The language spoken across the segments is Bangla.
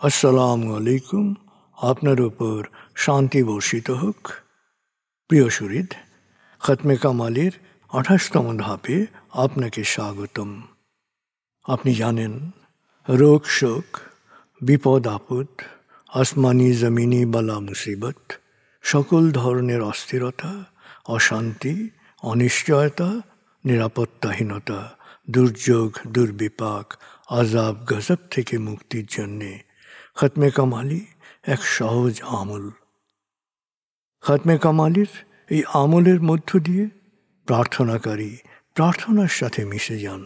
আসসালামু আলাইকুম। আপনার উপর শান্তি বর্ষিত হোক। প্রিয় সুহৃদ, খতমে কামালের 28তম ধাপে আপনাকে স্বাগতম। আপনি জানেন, রোগ শোক, বিপদ আপদ, আসমানি জমিনি বালা মুসিবত, সকল ধরনের অস্থিরতা, অশান্তি, অনিশ্চয়তা, নিরাপত্তাহীনতা, দুর্যোগ, দুর্বিপাক, আজাব গজব থেকে মুক্তির জন্যে খতমে কামালি এক সহজ আমল। খতমে কামালির এই আমলের মধ্য দিয়ে প্রার্থনাকারী প্রার্থনার সাথে মিশে যান।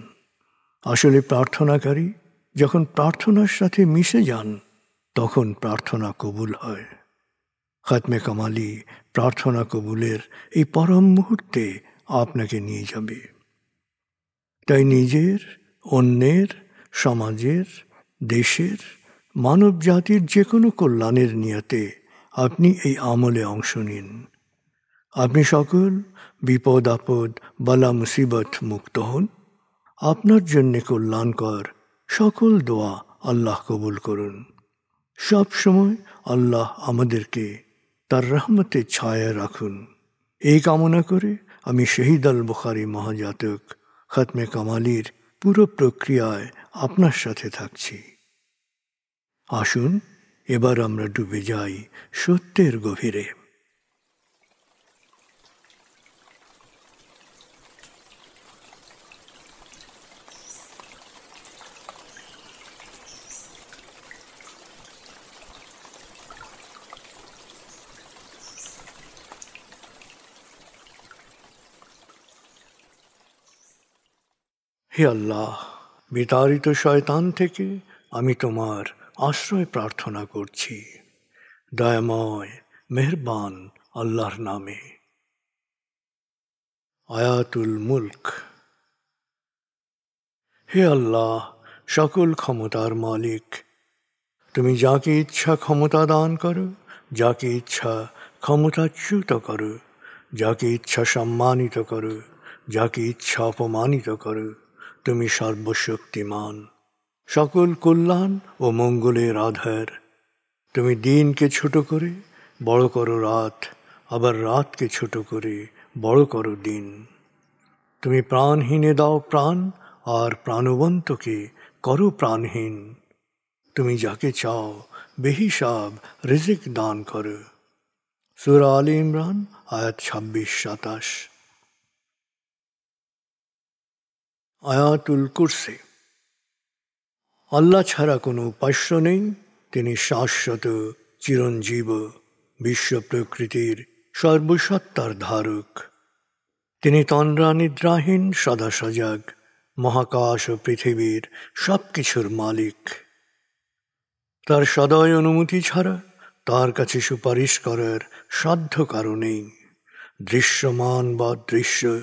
আসলে প্রার্থনাকারী যখন প্রার্থনার সাথে মিশে যান, তখন প্রার্থনা কবুল হয়। খতমে কামালি প্রার্থনা কবুলের এই পরম মুহূর্তে আপনাকে নিয়ে যাবে। তাই নিজের, অন্যের, সমাজের, দেশের, মানব জাতির যে কোনো কল্যাণের নিয়তে আপনি এই আমলে অংশ নিন। আপনি সকল বিপদ আপদ, বালা মুসিবত মুক্ত হন। আপনার জন্যে কল্যাণকর সকল দোয়া আল্লাহ কবুল করুন। সব সময় আল্লাহ আমাদেরকে তার রহমতের ছায়ায় রাখুন। এই কামনা করে আমি শহীদ আল বুখারী মহাজাতক খতমে কামালির পুরো প্রক্রিয়ায় আপনার সাথে থাকছি। আসুন এবার আমরা ডুবে যাই সত্যের গভীরে। হে আল্লাহ, বিতাড়িত শয়তান থেকে আমি তোমার আশ্রয় প্রার্থনা করছি। দয়াময় মেহেরবান আল্লাহর নামে। আয়াতুল মুলক। হে আল্লাহ, সকল ক্ষমতার মালিক, তুমি যাকে ইচ্ছা ক্ষমতা দান করো, যাকে ইচ্ছা ক্ষমতাচ্যুত করো, যাকে ইচ্ছা সম্মানিত করো, যাকে ইচ্ছা অপমানিত করো। তুমি সর্বশক্তিমান, সকল কল্যাণ ও মঙ্গলের আধার। তুমি দিনকে ছোট করে বড় করো রাত, আবার রাতকে ছোট করে বড় করো দিন। তুমি প্রাণহীনে দাও প্রাণ, আর প্রাণবন্তকে করো প্রাণহীন। তুমি যাকে চাও বেহিসাব রিজিক দান করো। সূরা আলে ইমরান আয়াত 26-27। আয়াতুল কুরসি। আল্লাহ ছাড়া কোনো উপাস্য নেই। তিনি শাশ্বত, চিরঞ্জীব, বিশ্ব প্রকৃতির সর্বসত্তার ধারক। তিনি তন্দ্রা নিদ্রাহীন, সদা সজাগ, মহাকাশ ও পৃথিবীর সব কিছুর মালিক। তার সদয় অনুমতি ছাড়া তার কাছে সুপারিশ করার সাধ্য কারো নেই। দৃশ্যমান বা দৃশ্য,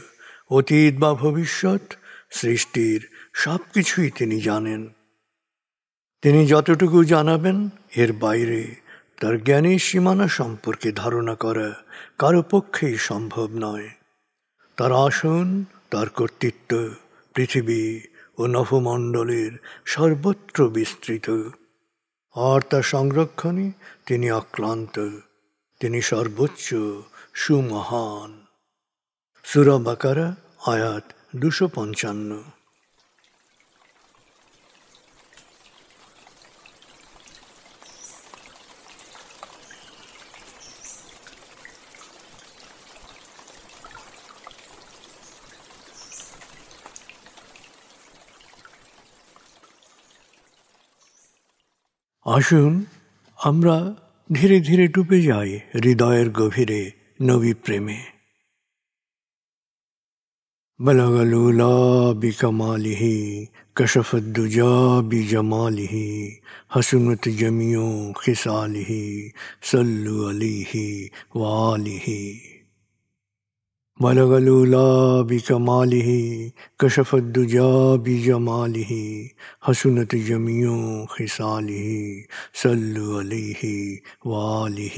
অতীত বা ভবিষ্যৎ, সৃষ্টির সব কিছুই তিনি জানেন। তিনি যতটুকু জানাবেন, এর বাইরে তার জ্ঞানের সীমানা সম্পর্কে ধারণা করা কারো পক্ষেই সম্ভব নয়। তার আসন, তার কর্তৃত্ব পৃথিবী ও নভমণ্ডলের সর্বত্র বিস্তৃত, আর তার সংরক্ষণে তিনি অক্লান্ত। তিনি সর্বোচ্চ, সুমহান। সূরা বাকারা আয়াত 255। আসুন আমরা ধীরে ধীরে ডুবে যাই হৃদয়ের গভীরে নবী প্রেমে। বলগল উলা বিকমালিহি, কশফত দুজা বিজমালিহি, হসনত জমিও খিসালিহি, সল্লু আলিহি ওয়ালিহি। بلغ العلا بكماله كشف الدجى بجماله حسنت جميع خصاله صلوا عليه وآله।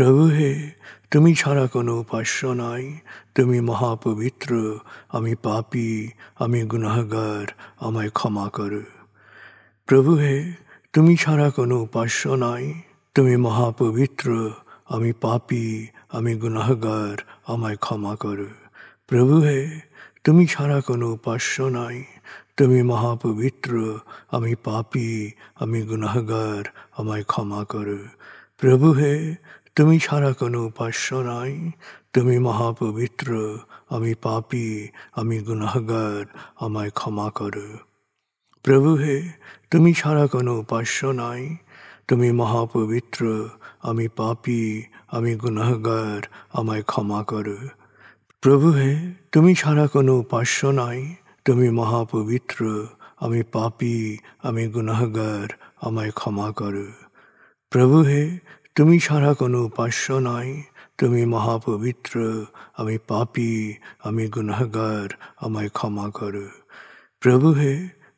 প্রভু হে, তুমি ছাড়া কোনো উপাস্য নাই, তুমি মহাপবিত্র, আমি পাপী, আমি গুনাহগার, আমায় ক্ষমা করো। প্রভু হে, তুমি ছাড়া কোনো উপাস্য নাই, তুমি মহাপবিত্র, আমি পাপী, আমি গুনাহগার, আমায় ক্ষমা করো। প্রভু হে, তুমি ছাড়া কোনো উপাস্য নাই, তুমি মহাপবিত্র, আমি পাপী, আমি গুনাহগার, আমায় ক্ষমা করো। প্রভু হে, তুমি ছাড়া কোনো উপাস্য নাই, তুমি মহাপবিত্র, আমি পাপী, আমি গুনাহগার, আমায় ক্ষমা করো। প্রভু হে, তুমি ছাড়া কোনো উপাস্য নাই, তুমি মহাপবিত্র, আমি পাপী, আমি গুনাহগার, আমায় ক্ষমা করো। প্রভু হে, তুমি ছাড়া কোনো উপাস্য নাই, তুমি মহাপবিত্র, আমি পাপী, আমি গুনাহগার, আমায় ক্ষমা করো। প্রভু হে, তুমি ছাড়া কোনো উপাস্য নাই, তুমি মহাপবিত্র, আমি পাপী, আমি গুনাহগার, আমায় ক্ষমা করো। প্রভু হে,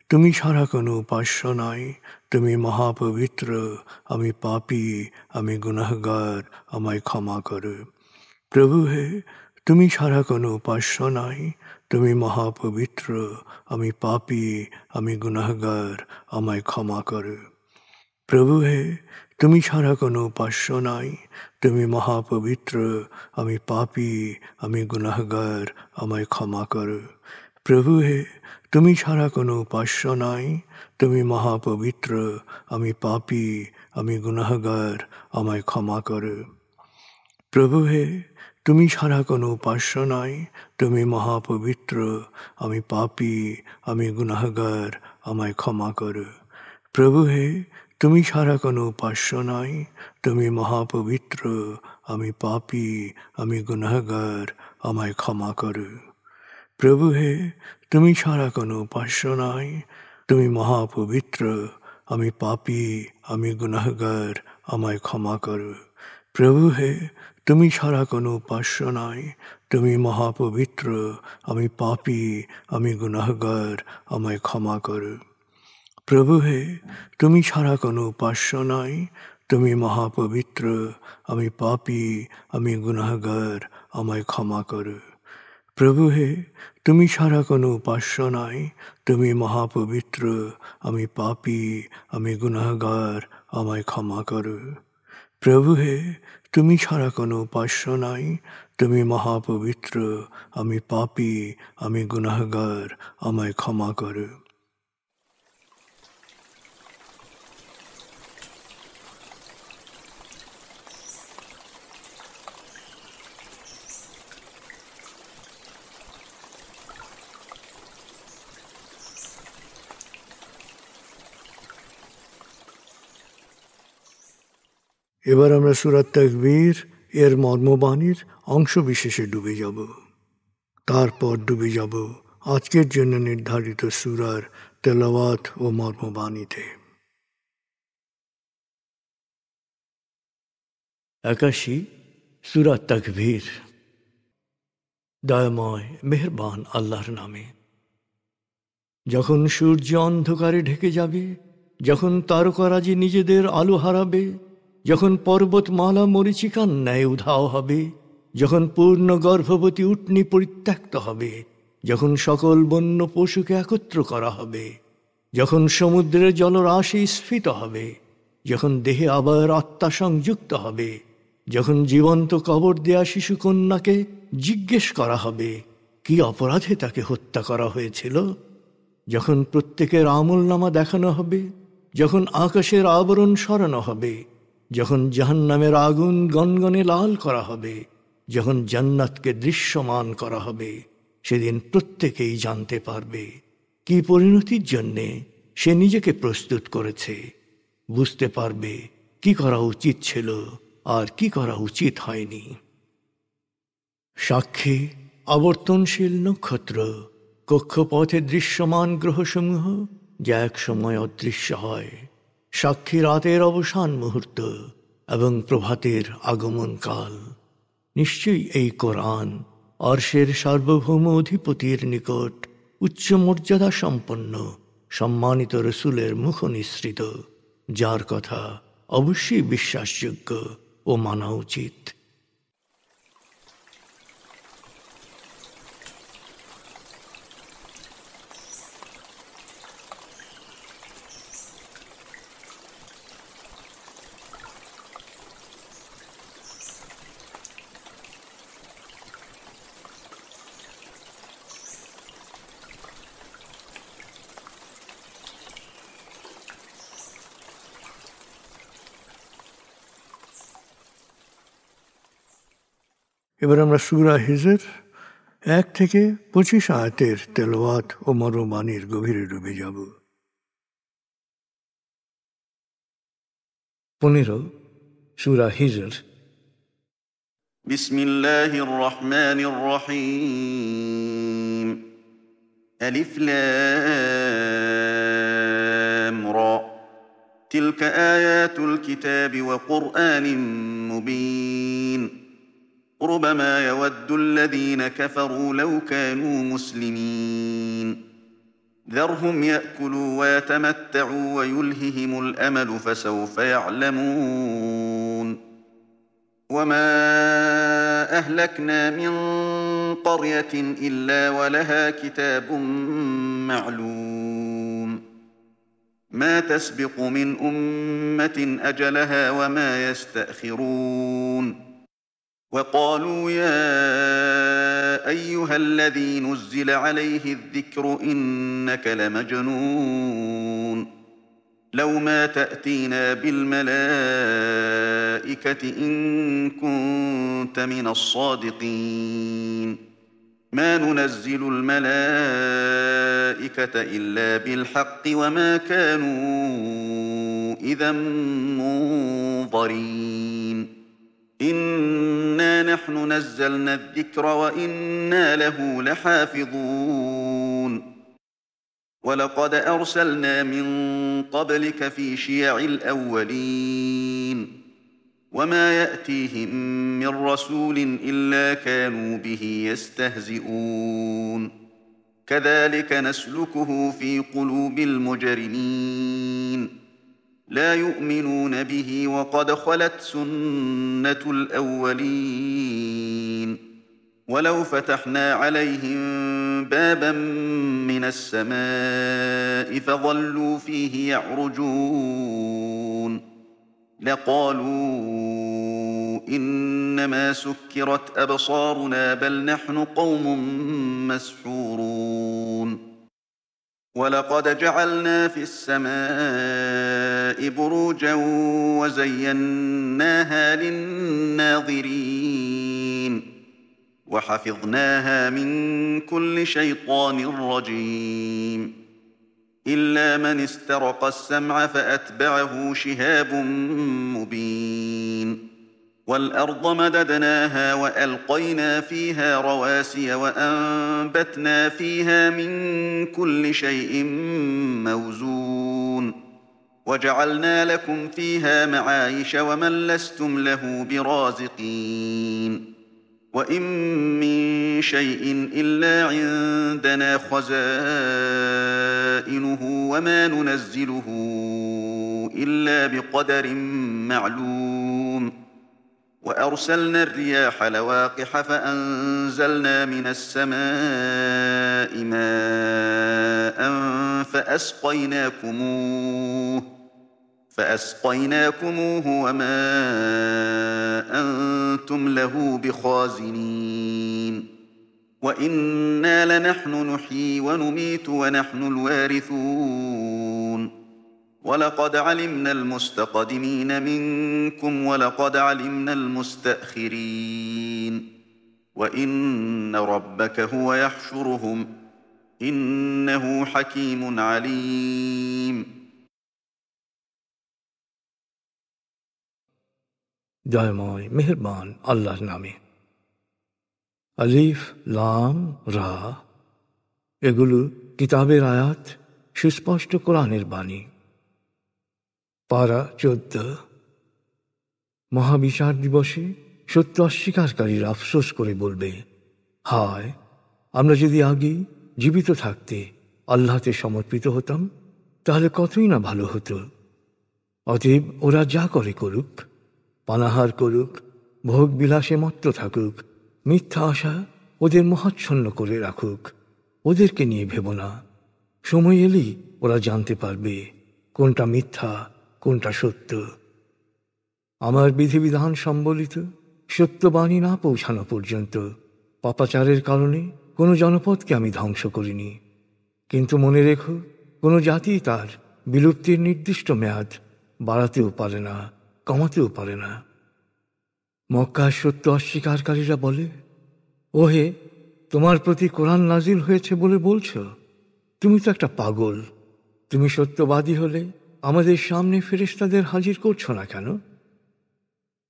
তুমি ছাড়া কোনো উপাস্য নাই, তুমি মহাপবিত্র, আমি পাপী, আমি গুনাহগার, আমায় ক্ষমা করো। প্রভু হে, তুমি ছাড়া কোনো উপাস্য নাই, তুমি মহাপবিত্র, আমি পাপী, আমি গুনাহগার, আমায় ক্ষমা করো। প্রভু হে, তুমি ছাড়া কোনো উপাস্য নাই, তুমি মহাপবিত্র, আমি পাপী, আমি গুনাহগার, আমায় ক্ষমা করো। প্রভু হে, তুমি ছাড়া কোনো উপাস্য নাই, তুমি মহাপবিত্র, আমি পাপী, আমি গুনাহগার, আমায় ক্ষমা করো। প্রভু হে, তুমি ছাড়া কোনো উপাস্য নাই, তুমি মহাপবিত্র, আমি পাপী, আমি গুনাহগার, আমায় ক্ষমা করো। প্রভু হে, তুমি ছাড়া কোনো উপাস্য নাই, তুমি মহাপবিত্র, আমি পাপী, আমি গুনাহগার, আমায় ক্ষমা করো। প্রভু হে, তুমি ছাড়া কোনো উপাস্য নাই, তুমি মহাপবিত্র, আমি পাপী, আমি গুনাহগার, আমায় ক্ষমা করো। প্রভু হে, তুমি ছাড়া কোনো উপাস্য নাই, তুমি মহাপবিত্র, আমি পাপী, আমি গুনাহগার, আমায় ক্ষমা করো। প্রভু হে, তুমি ছাড়া কোনো উপাস্য নাই, তুমি মহাপবিত্র, আমি পাপী, আমি গুনাহগার, আমায় ক্ষমা করো। প্রভু হে, তুমি ছাড়া কোনো উপাস্য নাই, তুমি মহাপবিত্র, আমি পাপী, আমি গুনাহগার, আমায় ক্ষমা করো। প্রভু হে, তুমি ছাড়া কোনো উপাস্য নাই, তুমি মহাপবিত্র, আমি পাপী, আমি গুনাহগার, আমায় ক্ষমা করো। এবার আমরা সূরা তাকবীর এর মর্মবাণীর অংশ বিশেষে ডুবে যাব। তারপর ডুবে যাব আজকের জন্য নির্ধারিত সূরার তেলাওয়াত ও মর্মবাণীতে। 81 সূরা তাকবীর। দয়াময় মেহেরবান আল্লাহর নামে। যখন সূর্য অন্ধকারে ঢেকে যাবে, যখন তারকারাজি নিজেদের আলো হারাবে, যখন পর্বতমালা মরীচিকার ন্যায় উধাও হবে, যখন পূর্ণ গর্ভবতী উটনী পরিত্যক্ত হবে, যখন সকল বন্য পশুকে একত্র করা হবে, যখন সমুদ্রের জলরাশি স্ফীত হবে, যখন দেহে আবার আত্মা সংযুক্ত হবে, যখন জীবন্ত কবর দেয়া শিশুকন্যাকে জিজ্ঞেস করা হবে কি অপরাধে তাকে হত্যা করা হয়েছিল, যখন প্রত্যেকের আমলনামা দেখানো হবে, যখন আকাশের আবরণ সরানো হবে, যখন জাহান্নামের আগুন গনগনে লাল করা হবে, যখন জান্নাতকে দৃশ্যমান করা হবে, সেদিন প্রত্যেকেই জানতে পারবে কি পরিণতির জন্যে সে নিজেকে প্রস্তুত করেছে, বুঝতে পারবে কি করা উচিত ছিল আর কি করা উচিত হয়নি। সাক্ষী আবর্তনশীল নক্ষত্র, কক্ষপথে দৃশ্যমান গ্রহসমূহ যা এক সময় অদৃশ্য হয়, সাক্ষী রাতের অবসান মুহূর্ত এবং প্রভাতের আগমন কাল। নিশ্চয়ই এই কোরআন আরশের সার্বভৌম অধিপতির নিকট উচ্চ মর্যাদা সম্পন্ন সম্মানিত রসুলের মুখ নিঃসৃত, যার কথা অবশ্যই বিশ্বাসযোগ্য ও মানা উচিত। এবার আমরা সূরা হিজর 1 থেকে 25 আয়াতের তেলাওয়াত ও মর্মবাণীর গভীরে ডুবে যাব। 15 সূরা হিজর। বিসমিল্লাহির রহমানির রহিম। আলিফ লাম রা। তিলকা আয়াতুল কিতাবি ওয়া কুরআনিন মুবিন। ربما يود الذين كفروا لو كانوا مسلمين ذرهم يأكلوا ويتمتعوا ويلههم الأمل فسوف يعلمون وما أهلكنا من قرية إلا ولها كتاب معلوم ما تسبق من أمة أجلها وما يستأخرون وقالوا يا أيها الذي نزل عليه الذكر إنك لمجنون لو ما تأتينا بالملائكة إن كنت من الصادقين ما ننزل الملائكة إلا بالحق وما كانوا إذا منظرين إنا نحن نزلنا الذكر وإنا له لحافظون ولقد أرسلنا من قبلك في شيع الأولين وما يأتيهم من رسول إلا كانوا به يستهزئون كذلك نسلكه في قلوب المجرمين لا يؤمنون به وقد خلت سنة الأولين ولو فتحنا عليهم بابا من السماء فظلوا فيه يعرجون لقالوا إنما سكرت أبصارنا بل نحن قوم مسحورون ولقد جعلنا في السماء بروجا وزيناها للناظرين وحفظناها من كل شيطان رجيم إلا من استرق السمع فأتبعه شهاب مبين والأرض مددناها وألقينا فيها رواسي وأنبتنا فيها من كل شيء موزون وجعلنا لكم فيها معايش ومن لستم له برازقين وإن من شيء إلا عندنا خزائنه وما ننزله إلا بقدر معلوم وأرسلنا الرياح لواقح فأنزلنا من السماء ماء فأسقيناكموه وما أنتم له بخازنين وإنا لنحن نحيي ونميت ونحن الوارثون ولقد علمنا المستقدمين منكم ولقد علمنا المستأخرين وإن ربك هو يحشرهم إنه حكيم عليم দয়াময় মেহেরবান আল্লাহর নামে। আলিফ লাম রা, এগুলো কিতাবের আয়াত, সুস্পষ্ট কোরআনের বাণী। পারা 14। মহাবিচার দিবসে সত্য অস্বীকারীরা আফসোস করে বলবে, হায়, আমরা যদি আগে জীবিত থাকতে আল্লাহতে সমর্পিত হতাম তাহলে কতই না ভালো হতো। অতএব ওরা যা করে করুক, পানাহার করুক, ভোগ বিলাসে মত্ত থাকুক, মিথ্যা আশা ওদের মহাচ্ছন্ন করে রাখুক। ওদেরকে নিয়ে ভেবো না। সময় এলেই ওরা জানতে পারবে কোনটা মিথ্যা, কোনটা সত্য। আমার বিধিবিধান সম্বলিত সত্যবাণী না পৌঁছানো পর্যন্ত পাপাচারের কারণে কোনো জনপদকে আমি ধ্বংস করিনি। কিন্তু মনে রেখো, কোনো জাতি তার বিলুপ্তির নির্দিষ্ট মেয়াদ বাড়াতেও পারে না, কমাতেও পারে না। মক্কার সত্য অস্বীকারীরা বলে, ওহে, তোমার প্রতি কোরআন নাজিল হয়েছে বলে বলছো? তুমি তো একটা পাগল। তুমি সত্যবাদী হলে আমাদের সামনে ফেরেশতাদের হাজির করছো না কেন?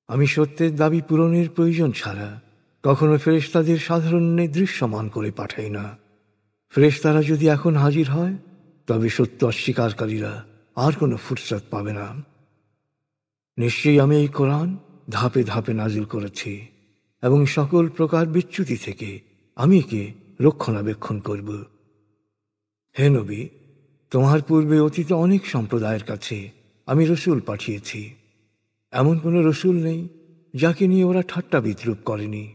আমি সত্যের দাবি পূরণের প্রয়োজন ছাড়া কখনো ফেরেশতাদের সাধারণে দৃশ্যমান করে পাঠাই না। ফেরেশতারা যদি এখন হাজির হয়, তবে সত্য অস্বীকারীরা আর কোনো ফুরসত পাবে না। নিশ্চয়ই আমি এই কোরআন ধাপে ধাপে নাজিল করেছি এবং সকল প্রকার বিচ্যুতি থেকে আমি একে রক্ষণাবেক্ষণ করব। হে নবী, তোমার পূর্বে অতীতে অনেক সম্প্রদায়ের কাছে আমি রসুল পাঠিয়েছি। এমন কোনো রসুল নেই যাকে নিয়ে ওরা ঠাট্টা বিদ্রুপ করেনি।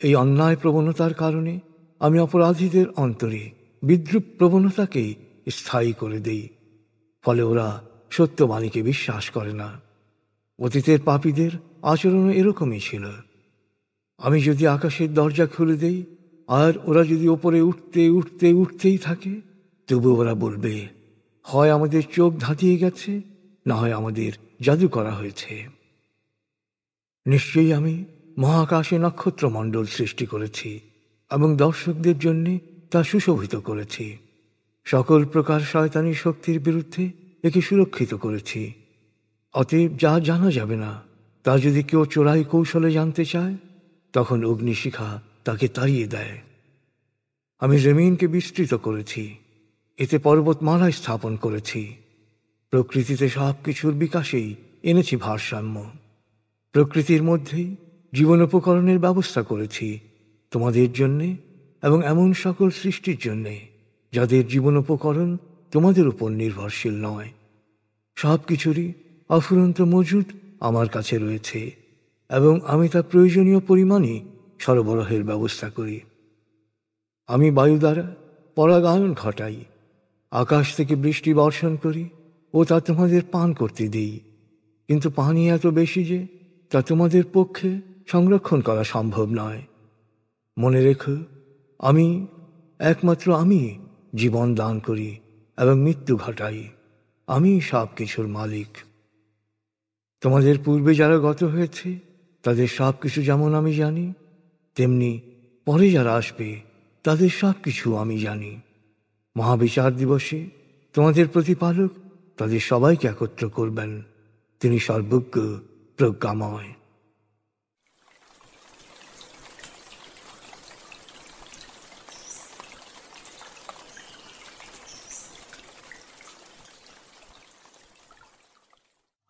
এই অন্যায় প্রবণতার কারণে আমি অপরাধীদের অন্তরে বিদ্রুপ প্রবণতাকেই স্থায়ী করে দেই। ফলে ওরা সত্যবাণীকে বিশ্বাস করে না। অতীতের পাপীদের আচরণও এরকমই ছিল। আমি যদি আকাশের দরজা খুলে দেই আর ওরা যদি ওপরে উঠতে উঠতে উঠতেই থাকে, তবু ওরা বলবে, হয় আমাদের চোখ ধাঁধিয়ে গেছে, না হয় আমাদের জাদু করা হয়েছে। নিশ্চয়ই আমি মহাকাশে নক্ষত্রমণ্ডল সৃষ্টি করেছি এবং দর্শকদের জন্য তা সুশোভিত করেছি। সকল প্রকার শয়তানি শক্তির বিরুদ্ধে একে সুরক্ষিত করেছি। অতএব যা জানা যাবে না, তা যদি কেউ চোরাই কৌশলে জানতে চায়, তখন অগ্নিশিখা তাকে তাড়িয়ে দেয়। আমি জমিনকে বিস্তৃত করেছি, এতে পর্বতমালা স্থাপন করেছি। প্রকৃতিতে সব কিছুর বিকাশেই এনেছি ভারসাম্য। প্রকৃতির মধ্যেই জীবনোপকরণের ব্যবস্থা করেছি তোমাদের জন্যে এবং এমন সকল সৃষ্টির জন্যে যাদের জীবনোপকরণ তোমাদের উপর নির্ভরশীল নয়। সব কিছুরই অফুরন্ত মজুদ আমার কাছে রয়েছে এবং আমি তা প্রয়োজনীয় পরিমাণে সরবরাহের ব্যবস্থা করি। আমি বায়ু দ্বারা পরাগায়ন ঘটাই, আকাশ থেকে বৃষ্টি বর্ষণ করি ও তা তোমাদের পান করতে দিই। কিন্তু পানি এত বেশি যে তা তোমাদের পক্ষে সংরক্ষণ করা সম্ভব নয়। মনে রেখো, একমাত্র আমি জীবন দান করি এবং মৃত্যু ঘটাই। আমি সব কিছুর মালিক। তোমাদের পূর্বে যারা গত হয়েছে তাদের সব কিছু যেমন আমি জানি, তেমনি পরে যারা আসবে তাদের সব কিছু আমি জানি। মহাবিচার দিবসে তোমাদের প্রতিপালক তাদের সবাইকে একত্র করবেন। তিনি সর্বজ্ঞ, প্রজ্ঞাময়।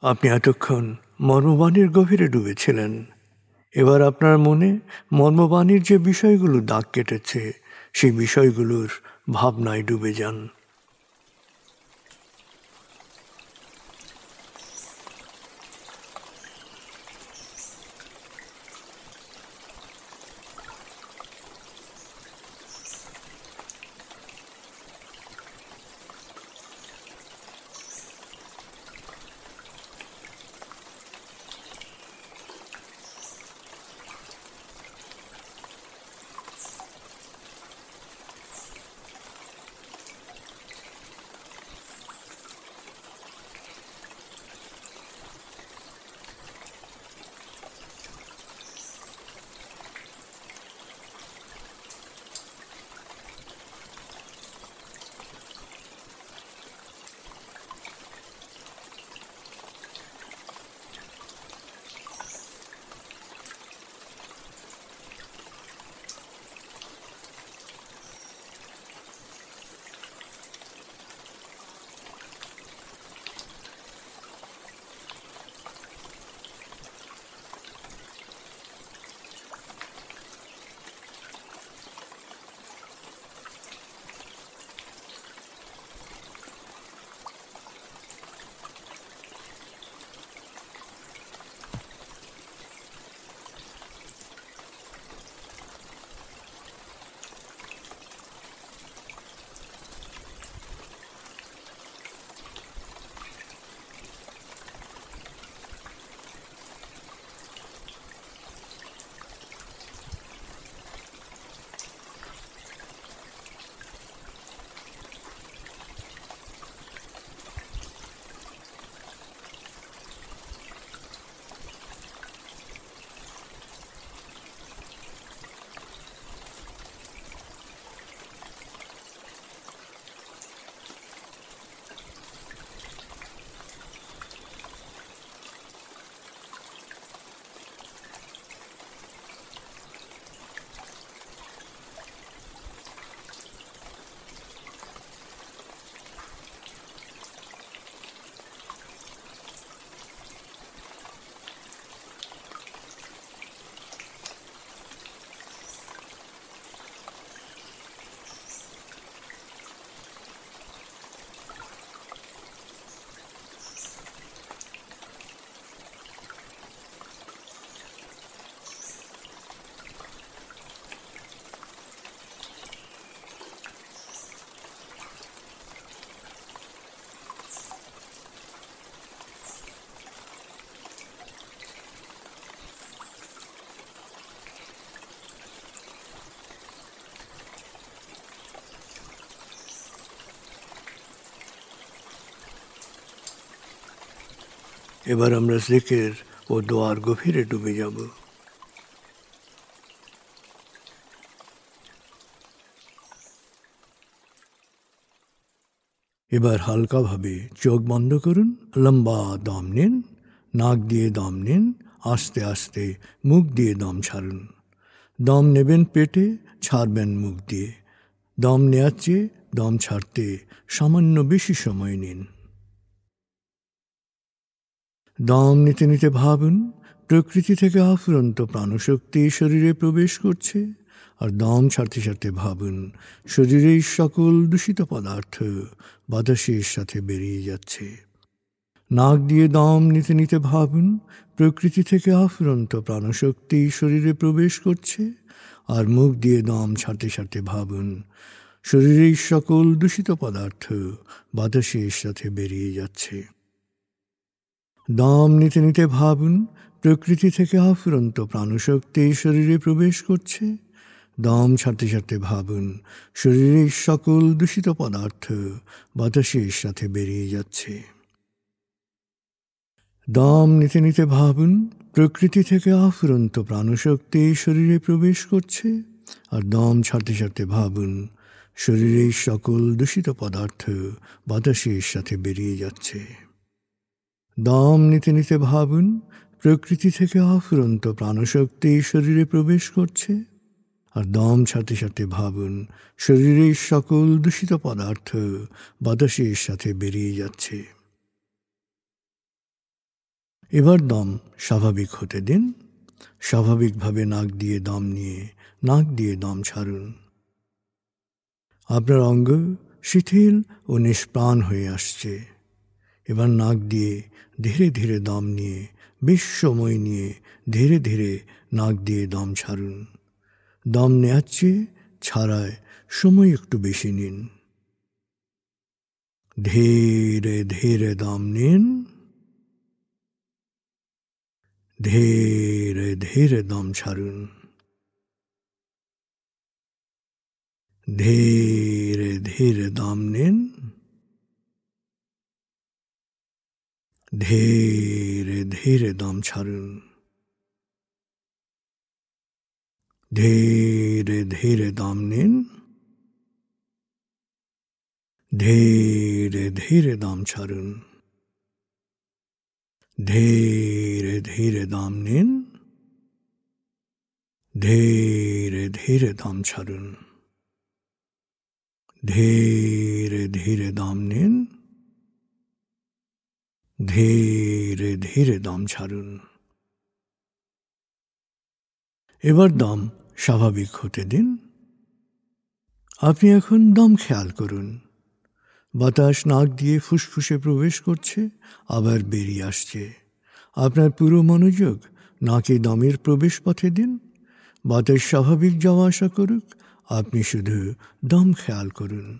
আপনি এতক্ষণ মর্মবাণীর গভীরে ডুবেছিলেন। এবার আপনার মনে মর্মবাণীর যে বিষয়গুলো দাগ কেটেছে, সেই বিষয়গুলোর ভাবনায় ডুবে যান। এবার আমরা জিকির ও দোয়ার গভীরে ডুবে যাব। এবার হালকাভাবে চোখ বন্ধ করুন, লম্বা দম নিন, নাক দিয়ে দম নিন, আস্তে আস্তে মুখ দিয়ে দম ছাড়ুন। দম নেবেন পেটে, ছাড়বেন মুখ দিয়ে। দম নেওয়ার চেয়ে দম ছাড়তে সামান্য বেশি সময় নিন। দম নিতে নিতে ভাবুন প্রকৃতি থেকে আফুরন্ত প্রাণশক্তি শরীরে প্রবেশ করছে, আর দম ছাড়তে ছাড়তে ভাবুন শরীরের সকল দূষিত পদার্থ বাতাসের সাথে বেরিয়ে যাচ্ছে। নাক দিয়ে দম নিতে নিতে ভাবুন প্রকৃতি থেকে আফুরন্ত প্রাণশক্তি শরীরে প্রবেশ করছে, আর মুখ দিয়ে দম ছাড়তে ছাড়তে ভাবুন শরীরের সকল দূষিত পদার্থ বাতাসের সাথে বেরিয়ে যাচ্ছে। দম নিতে নিতে ভাবুন প্রকৃতি থেকে আফুরন্ত প্রাণশক্তি শরীরে প্রবেশ করছে। দম ছাড়তে ছাড়তে ভাবুন শরীরের সকল দূষিত পদার্থ বাতাসের সাথে বেরিয়ে যাচ্ছে। দম নিতে নিতে ভাবুন প্রকৃতি থেকে আফুরন্ত প্রাণশক্তি শরীরে প্রবেশ করছে, আর দম ছাড়তে ছাড়তে ভাবুন শরীরের সকল দূষিত পদার্থ বাতাসের সাথে বেরিয়ে যাচ্ছে। দম নিতে নিতে ভাবুন প্রকৃতি থেকে আফুরন্ত প্রাণশক্তি শরীরে প্রবেশ করছে, আর দম ছাড়তে ছাড়তে ভাবুন শরীরের সকল দূষিত পদার্থ বাতাসের সাথে বেরিয়ে যাচ্ছে। এবার দম স্বাভাবিক হতে দিন। স্বাভাবিকভাবে নাক দিয়ে দম নিয়ে নাক দিয়ে দম ছাড়ুন। আপনার অঙ্গ শিথিল ও নিষ্প্রাণ হয়ে আসছে। এবার নাক দিয়ে ধীরে ধীরে দম নিয়ে বেশ সময় নিয়ে ধীরে ধীরে নাক দিয়ে দম ছাড়ুন। দম নেওয়ার চেয়ে ছাড়ায় সময় একটু বেশি নিন। ধীরে ধীরে দম নিন, ধীরে ধীরে দম ছাড়ুন। ধীরে ধীরে দম নিন, ধীরে ধীরে দম ছাড়ুন। ধীরে ধীরে দম নিন, ধীরে ধীরে দম ছাড়ুন। ধীরে ধীরে দম নিন, ধীরে ধীরে দম ছাড়ুন। ধীরে ধীরে দম নিন, ধীরে ধীরে দম ছাড়ুন। এবার দম স্বাভাবিক হতে দিন। আপনি এখন দম খেয়াল করুন। বাতাস নাক দিয়ে ফুসফুসে প্রবেশ করছে, আবার বেরিয়ে আসছে। আপনার পুরো মনোযোগ নাকে দমের প্রবেশ পথে দিন। বাতাস স্বাভাবিক যাওয়া আসা করুক, আপনি শুধু দম খেয়াল করুন।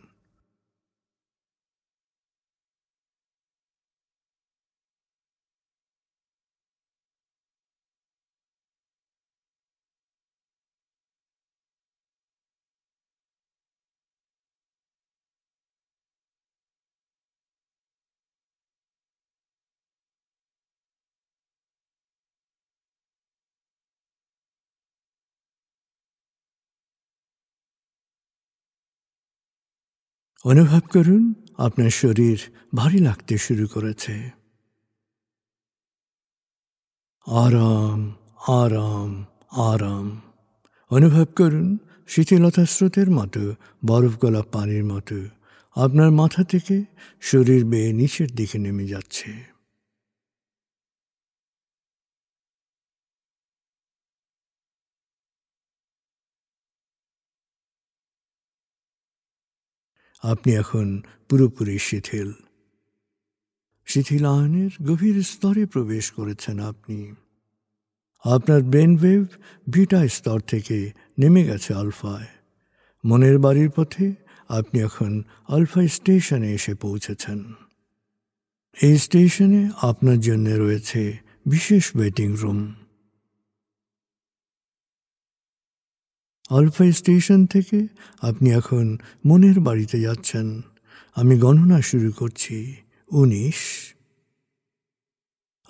অনুভব করুন আপনার শরীর ভারী লাগতে শুরু করেছে। আরাম আরাম আরাম অনুভব করুন শীতলতা স্রোতের মতো, বরফ গলা পানির মতো আপনার মাথা থেকে শরীর বেয়ে নিচের দিকে নেমে যাচ্ছে। আপনি এখন পুরোপুরি শিথিল। শিথিলায়নের গভীর স্তরে প্রবেশ করেছেন আপনি। আপনার ব্রেন ওয়েভ বিটা স্তর থেকে নেমে গেছে আলফায়। মনের বাড়ির পথে আপনি এখন আলফা স্টেশনে এসে পৌঁছেছেন। এই স্টেশনে আপনার জন্য রয়েছে বিশেষ ওয়েটিং রুম। আলফা স্টেশন থেকে আপনি এখন মনের বাড়িতে যাচ্ছেন। আমি গণনা শুরু করছি। 19।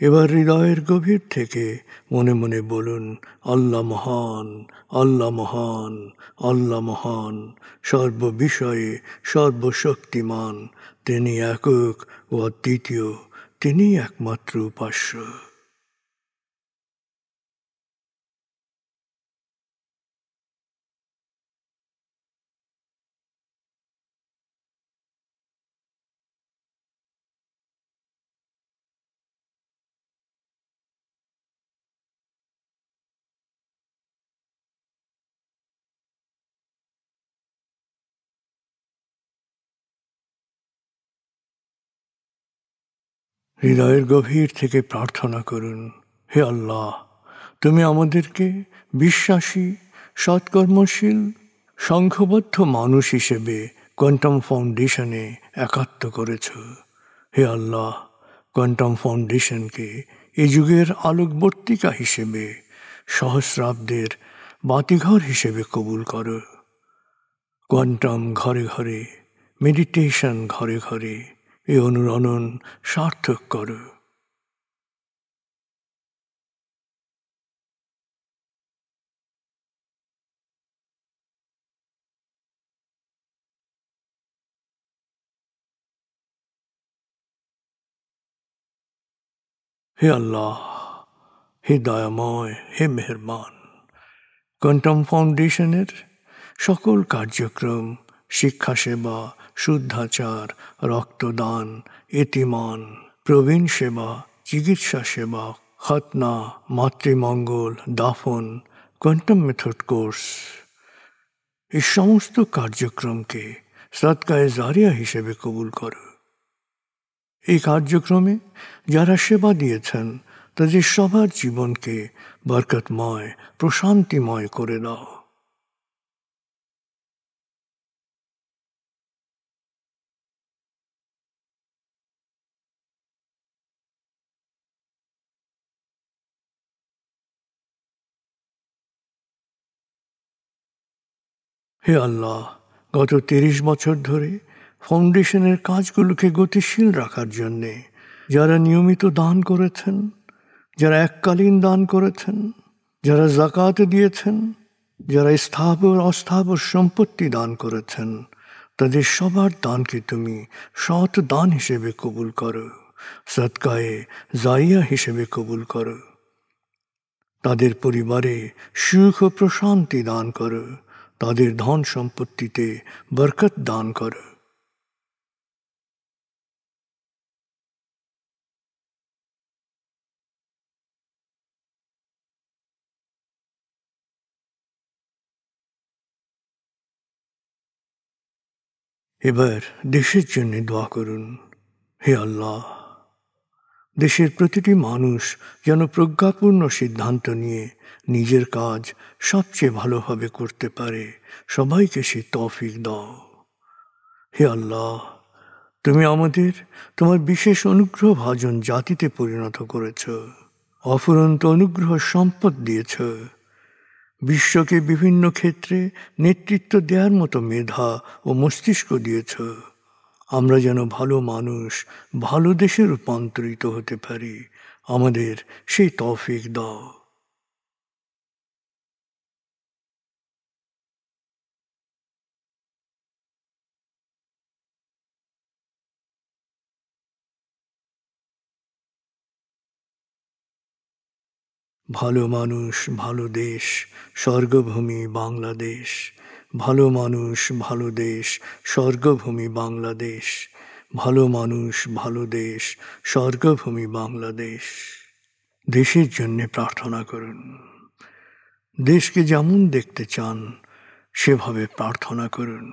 এবার হৃদয়ের গভীর থেকে মনে মনে বলুন, আল্লাহ মহান, আল্লাহ মহান, আল্লাহ মহান, সর্ববিষয়ে সর্বশক্তিমান। তিনি একক ও অদ্বিতীয়, তিনি একমাত্র উপাস্য। হৃদয়ের গভীর থেকে প্রার্থনা করুন, হে আল্লাহ, তুমি আমাদেরকে বিশ্বাসী, সৎকর্মশীল, সংঘবদ্ধ মানুষ হিসেবে কোয়ান্টাম ফাউন্ডেশনে একাত্ম করেছ। হে আল্লাহ, কোয়ান্টাম ফাউন্ডেশনকে এ যুগের আলোকবর্তিকা হিসেবে, সহস্রাব্দের বাতিঘর হিসেবে কবুল করো। কোয়ান্টাম ঘরে ঘরে, মেডিটেশন ঘরে ঘরে এ অনুরণন সার্থক করো। হে আল্লাহ, হে দয়াময়, হে মেহেরবান, কোয়ান্টাম ফাউন্ডেশনের সকল কার্যক্রম, শিক্ষা সেবা, শুদ্ধাচার, রক্তদান, এতিমান, প্রবীণ সেবা, চিকিৎসা সেবা, খতনা, মাতৃমঙ্গল, দাফন, কোয়ান্টাম মেথড কোর্স, এই সমস্ত কার্যক্রমকে সদকায়ে জারিয়া হিসেবে কবুল করো। এই কার্যক্রমে যারা সেবা দিয়েছেন তাদের সবার জীবনকে বরকতময়, প্রশান্তিময় করে দাও। হে আল্লাহ, গত ৩০ বছর ধরে ফাউন্ডেশনের কাজগুলোকে গতিশীল রাখার জন্যে যারা নিয়মিত দান করেছেন, যারা এককালীন দান করেছেন, যারা জাকাত দিয়েছেন, যারা স্থাবর অস্থাবর সম্পত্তি দান করেছেন, তাদের সবার দানকে তুমি সৎ দান হিসেবে কবুল করো, সদকায়ে জারিয়া হিসেবে কবুল করো। তাদের পরিবারে সুখ ও প্রশান্তি দান করো, তাদের ধন সম্পত্তিতে বরকত দান করো। এবার দেশের জন্য দোয়া করুন, হে আল্লাহ, দেশের প্রতিটি মানুষ যেন প্রজ্ঞাপূর্ণ সিদ্ধান্ত নিয়ে নিজের কাজ সবচেয়ে ভালোভাবে করতে পারে, সবাইকে সে তৌফিক দাও। হে আল্লাহ, তুমি আমাদের তোমার বিশেষ অনুগ্রহ ভাজন জাতিতে পরিণত করেছ, অফুরন্ত অনুগ্রহ সম্পদ দিয়েছ, বিশ্বকে বিভিন্ন ক্ষেত্রে নেতৃত্ব দেওয়ার মতো মেধা ও মস্তিষ্ক দিয়েছ। আমরা যেন ভালো মানুষ, ভালো দেশে রূপান্তরিত হতে পারি, আমাদের সেই তৌফিক দাও। ভালো মানুষ, ভালো দেশ, স্বর্গভূমি বাংলাদেশ। ভালো মানুষ, ভালো দেশ, স্বর্গভূমি বাংলাদেশ। ভালো মানুষ, ভালো দেশ, স্বর্গভূমি বাংলাদেশ। দেশের জন্য প্রার্থনা করুন। দেশকে যেমন দেখতে চান সেভাবে প্রার্থনা করুন।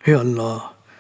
হে আল্লাহ,